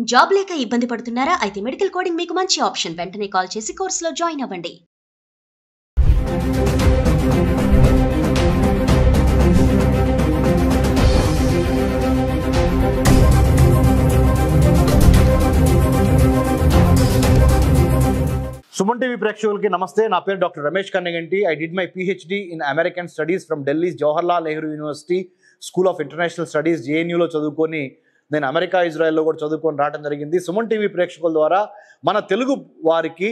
Job లేక ఇబ్బంది పడుతున్నారా? అయితే మెడికల్ కోడింగ్ మీకు మంచి ఆప్షన్. వెంటనే కాల్ చేసి కోర్సులో జాయిన్ అవ్వండి. సుమన్ టీవీ ప్రేక్షకులకి నమస్తే. నా పేరు doctor Ramesh Kannaganti. I did my PhD in American studies from Delhi Jawaharlal Nehru university school of international studies JNUలో చదువుకొని నేను అమెరికా ఇజ్రాయెల్లో కూడా చదువుకొని రావడం జరిగింది. సుమన్ టీవీ ప్రేక్షకుల ద్వారా మన తెలుగు వారికి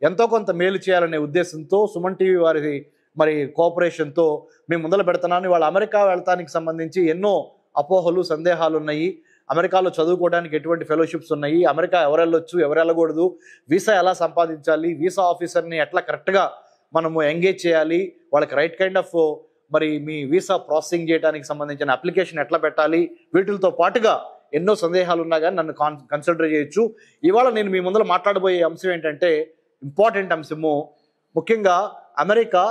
ఎంతో కొంత మేలు చేయాలనే ఉద్దేశంతో సుమన్ టీవీ వారి కోఆపరేషన్తో మేము మొదలు పెడుతున్నాను. వాళ్ళ అమెరికా వెళ్తానికి సంబంధించి ఎన్నో అపోహలు సందేహాలు ఉన్నాయి. అమెరికాలో చదువుకోవడానికి ఎటువంటి ఫెలోషిప్స్ ఉన్నాయి, అమెరికా ఎవరు వెళ్ళొచ్చు ఎవరు వెళ్ళకూడదు, వీసా ఎలా సంపాదించాలి, వీసా ఆఫీసర్ని ఎట్లా కరెక్ట్గా మనము ఎంగేజ్ చేయాలి, వాళ్ళకి right kind of me visa processing చేయడానికి సంబంధించిన అప్లికేషన్ ఎట్లా పెట్టాలి, వీటితో పాటుగా ఎన్నో సందేహాలు ఉన్నా కానీ నన్ను కన్సిడర్ చేయొచ్చు. ఇవాళ నేను మీ ముందర మాట్లాడబోయే అంశం ఏంటంటే ఇంపార్టెంట్ అంశము. ముఖ్యంగా అమెరికా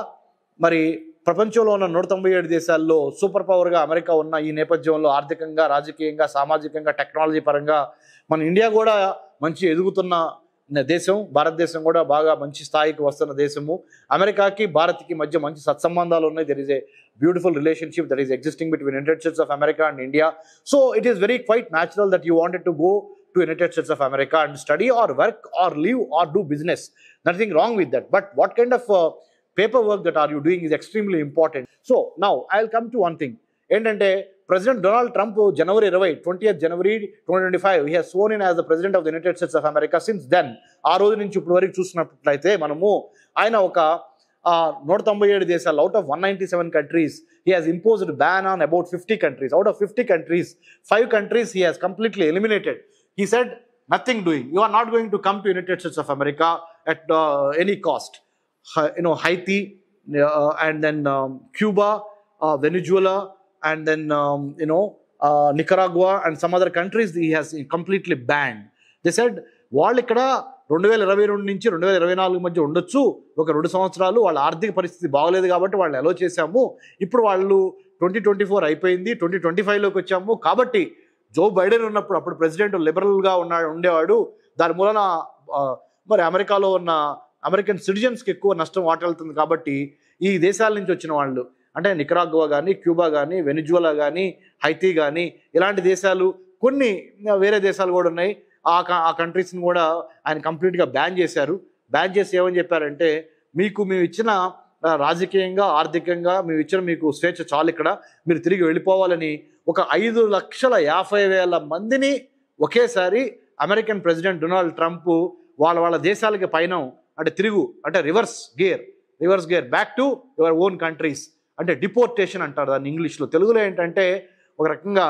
ప్రపంచంలో ఉన్న 197 దేశాల్లో సూపర్ పవర్గా అమెరికా ఉన్న ఈ నేపథ్యంలో ఆర్థికంగా, రాజకీయంగా, సామాజికంగా, టెక్నాలజీ పరంగా మన ఇండియా కూడా మంచి ఎదుగుతున్న దేశం. భారతదేశం కూడా బాగా మంచి స్థాయికి వస్తున్న దేశము. అమెరికాకి భారత్కి మధ్య మంచి సత్సంబంధాలు ఉన్నాయి. There is a beautiful relationship that is existing between United states of America and India. So it is very quite natural that you wanted to go to United States of America and study or work or live or do business. Nothing wrong with that. But what kind of paperwork that are you doing is extremely important. So now I'll come to one thing. Endante President Donald Trump January 20th January 2025 he has sworn in as the President of the United States of America. Since then ఆ రోజు నుంచి ఇప్పటి వరకు చూసినట్లయితే మనము ఆయన ఒక 197 దేశాలు out of 197 countries he has imposed ban on about 50 countries. Out of 50 countries 5 countries he has completely eliminated. He said nothing doing. You are not going to come to United States of America at any cost. Haiti and then Cuba, Venezuela and then Nicaragua and some other countries he has completely banned. They said వాళ్ళు ఇక్కడ 2022 నుంచి 2024 మధ్య ఉండొచ్చు, ఒక 2 సంవత్సరాలు వాళ్ళ ఆర్థిక పరిస్థితి బాగలేదు కాబట్టి వాళ్ళు అలో చేశాము. ఇప్పుడు వాళ్ళు 2024 అయిపోయింది, 2025లోకి వచ్చాము కాబట్టి జో బైడెన్ ఉన్నప్పుడు అప్పుడు ప్రెసిడెంట్ లిబరల్గా ఉండేవాడు. దాని మూలన అమెరికాలో ఉన్న అమెరికన్ సిటిజన్స్కి ఎక్కువ నష్టం వాటిల్తుంది. కాబట్టి ఈ దేశాల నుంచి వచ్చిన వాళ్ళు అంటే నికరాగ్వా కానీ, క్యూబా కానీ, వెనిజువలా కానీ, హైతీ కానీ ఇలాంటి దేశాలు, కొన్ని వేరే దేశాలు కూడా ఉన్నాయి. ఆ కంట్రీస్ని కూడా ఆయన కంప్లీట్గా బ్యాన్ చేశారు. బ్యాన్ చేసి ఏమని చెప్పారంటే మేము ఇచ్చిన రాజకీయంగా, ఆర్థికంగా మీకు స్వేచ్ఛ చాలు, ఇక్కడ మీరు తిరిగి వెళ్ళిపోవాలని ఒక 5,50,000 మందిని ఒకేసారి అమెరికన్ ప్రెసిడెంట్ డొనాల్డ్ ట్రంప్ వాళ్ళ దేశాలకి పైన అంటే reverse gear back to your own countries, అంటే డిపోర్టేషన్ అంటారు దాన్ని ఇంగ్లీష్లో. తెలుగులో ఏంటంటే ఒక రకంగా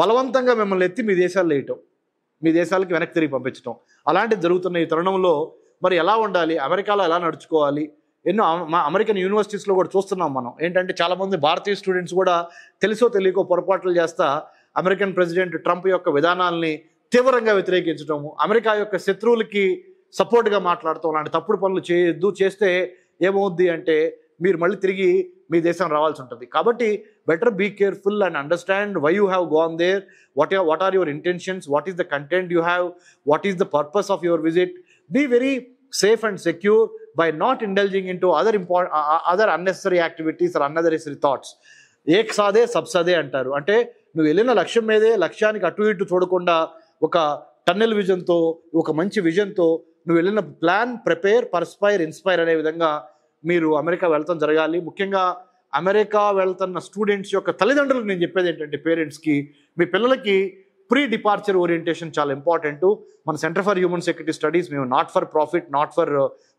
బలవంతంగా మిమ్మల్ని ఎత్తి మీ దేశాల్లో వేయటం, మీ దేశాలకి వెనక్కి తిరిగి పంపించడం. అలాంటిది జరుగుతున్న ఈ తరుణంలో ఎలా ఉండాలి, అమెరికాలో ఎలా నడుచుకోవాలి, ఎన్నో అమెరికన్ యూనివర్సిటీస్లో కూడా చూస్తున్నాం మనం. ఏంటంటే చాలామంది భారతీయ స్టూడెంట్స్ కూడా తెలుసో తెలియకో పొరపాట్లు చేస్తా అమెరికన్ ప్రెసిడెంట్ ట్రంప్ యొక్క విధానాల్ని తీవ్రంగా వ్యతిరేకించడము, అమెరికా యొక్క శత్రువులకి సపోర్ట్గా మాట్లాడటం, అలాంటి తప్పుడు పనులు చేయొద్దు. చేస్తే ఏమవుద్ది అంటే మీరు మళ్ళీ తిరిగి మీ దేశం రావాల్సి ఉంటుంది. కాబట్టి better be careful and understand why you have gone there, what are your intentions, what is the content you have, what is the purpose of your visit. Be very safe and secure by not indulging into other unnecessary activities or unnecessary thoughts. ఏక్ సాదే సబ్ సదే అంటారు. అంటే నువ్వు వెళ్ళిన లక్ష్యం మీదే, లక్ష్యానికి అటు ఇటు చూడకుండా ఒక టన్నెల్ విజన్తో, ఒక మంచి విజన్తో నువ్వు వెళ్ళిన ప్లాన్, ప్రిపేర్, పర్స్పైర్, ఇన్స్పైర్ అనే విధంగా మీరు అమెరికా వెళ్తాం జరగాలి. ముఖ్యంగా అమెరికా వెళ్తున్న స్టూడెంట్స్ యొక్క తల్లిదండ్రులకు నేను చెప్పేది ఏంటంటే పేరెంట్స్కి, మీ పిల్లలకి ప్రీ డిపార్చర్ ఓరియంటేషన్ చాలా ఇంపార్టెంట్. మన centre for human security studies మేము not for profit, not for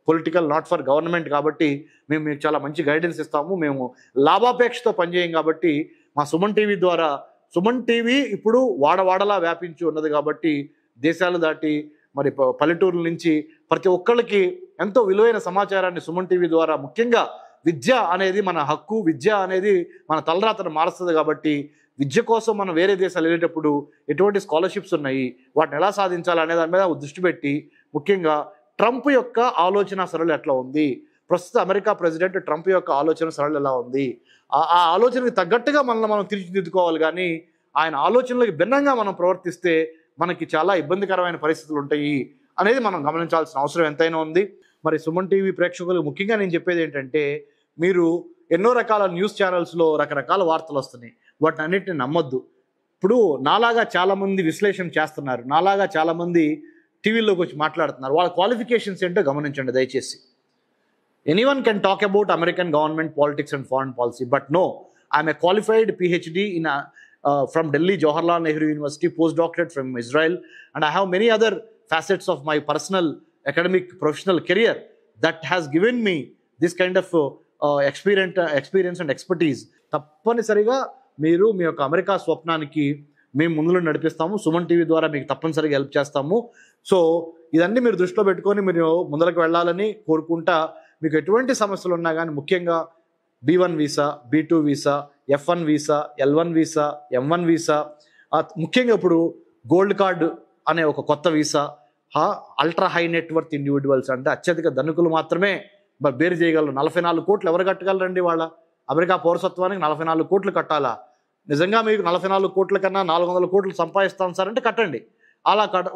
political, not for government కాబట్టి మేము మీకు చాలా మంచి గైడెన్స్ ఇస్తాము. మేము లాభాపేక్షతో పనిచేయం కాబట్టి మా సుమన్ టీవీ ద్వారా, సుమన్ టీవీ ఇప్పుడు వాడవాడలా వ్యాపించి ఉన్నది కాబట్టి దేశాలు దాటి పల్లెటూరుల నుంచి ప్రతి ఒక్కళ్ళకి ఎంతో విలువైన సమాచారాన్ని సుమన్ టీవీ ద్వారా, ముఖ్యంగా విద్య అనేది మన హక్కు, విద్య అనేది మన తలరాతను మారుస్తుంది కాబట్టి విద్య కోసం మనం వేరే దేశాలు వెళ్ళేటప్పుడు ఎటువంటి స్కాలర్షిప్స్ ఉన్నాయి, వాటిని ఎలా సాధించాలి అనే దాని మీద దృష్టి పెట్టి, ముఖ్యంగా ట్రంప్ యొక్క ఆలోచన సరళి ఎట్లా ఉంది, ప్రస్తుత అమెరికా ప్రెసిడెంట్ ట్రంప్ యొక్క ఆలోచన సరళి ఎలా ఉంది, ఆ ఆలోచనకి తగ్గట్టుగా మనం తీర్చిదిద్దుకోవాలి. కానీ ఆయన ఆలోచనలకు భిన్నంగా మనం ప్రవర్తిస్తే మనకి చాలా ఇబ్బందికరమైన పరిస్థితులు ఉంటాయి అనేది మనం గమనించాల్సిన అవసరం ఎంతైనా ఉంది. మరి సుమన్ టీవీ ప్రేక్షకులు ముఖ్యంగా నేను చెప్పేది ఏంటంటే, మీరు ఎన్నో రకాల న్యూస్ ఛానల్స్లో రకరకాల వార్తలు వస్తున్నాయి, వాటిని అన్నిటిని నమ్మొద్దు. ఇప్పుడు నాలాగా చాలామంది విశ్లేషణ చేస్తున్నారు, నాలాగా చాలామంది టీవీలోకి వచ్చి మాట్లాడుతున్నారు. వాళ్ళ క్వాలిఫికేషన్స్ ఏంటో గమనించండి దయచేసి. Anyone can talk about American government politics and foreign policy, but no, I'm a qualified PhD in from Delhi Jawaharlal Nehru University, postdoctorate from Israel, and I have many other facets of my personal academic professional career that has given me this kind of experience and expertise. తప్పనిసరిగా మీరు మీ యొక్క America స్వప్నానికి మేము ముందులో నడిపిస్తాము. Suman TV ద్వారా మీకు తప్పనిసరిగా help చేస్తాము. So ఇదన్నీ మీరు దృష్టిలో పెట్టుకొని మీరు ముందరకు వెళ్ళాలని కోరుకుంటా. మీకు ఎటువంటి సమస్యలు ఉన్నా కానీ, ముఖ్యంగా B1 visa, B2 visa, F1 visa, L1 visa, M1 visa, ముఖ్యంగా ఇప్పుడు గోల్డ్ కార్డు అనే ఒక కొత్త visa, ultra high net worth individuals అంటే అత్యధిక ధనికులు మాత్రమే బేరు చేయగలరు. 44 కోట్లు ఎవరు కట్టగలరండి? వాళ్ళ అమెరికా పౌరసత్వానికి 44 కోట్లు కట్టాలా? నిజంగా మీకు 44 కోట్ల కన్నా 400 కోట్లు సంపాదిస్తాం సార్ అంటే కట్టండి.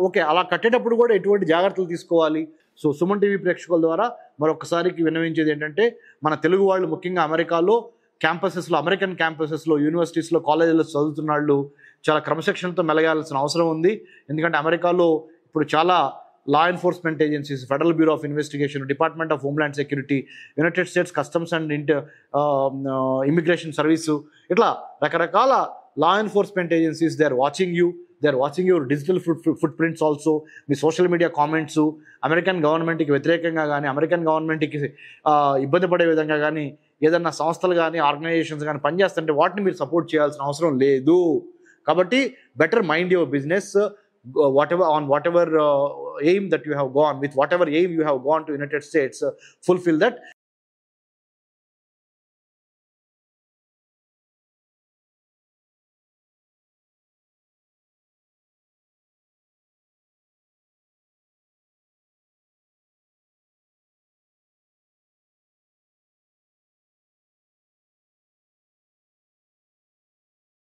ఓకే, అలా కట్టేటప్పుడు కూడా ఎటువంటి జాగ్రత్తలు తీసుకోవాలి? సో సుమన్ టీవీ ప్రేక్షకుల ద్వారా మరొకసారికి విన్నవించేది ఏంటంటే, మన తెలుగు వాళ్ళు ముఖ్యంగా అమెరికాలో క్యాంపసెస్లో, అమెరికన్ క్యాంపసెస్లో, యూనివర్సిటీస్లో, కాలేజీలో చదువుతున్న వాళ్ళు చాలా క్రమశిక్షణతో మెలగాల్సిన అవసరం ఉంది. ఎందుకంటే అమెరికాలో ఇప్పుడు చాలా law enforcement agencies, Federal Bureau of Investigation, Department of Homeland Security, United States Customs and Immigration Service, ఇట్లా రకరకాల law enforcement agencies they are watching you, they are watching your digital footprints also. మీ social media comments American గవర్నమెంట్కి వ్యతిరేకంగా కానీ, American గవర్నమెంట్కి ఇబ్బంది పడే విధంగా కానీ ఏదన్నా సంస్థలు కానీ, ఆర్గనైజేషన్స్ కానీ పనిచేస్తుంటే వాటిని మీరు సపోర్ట్ చేయాల్సిన అవసరం లేదు. కాబట్టి better mind your business, whatever aim that you have gone with, whatever aim you have gone to United States, fulfill that.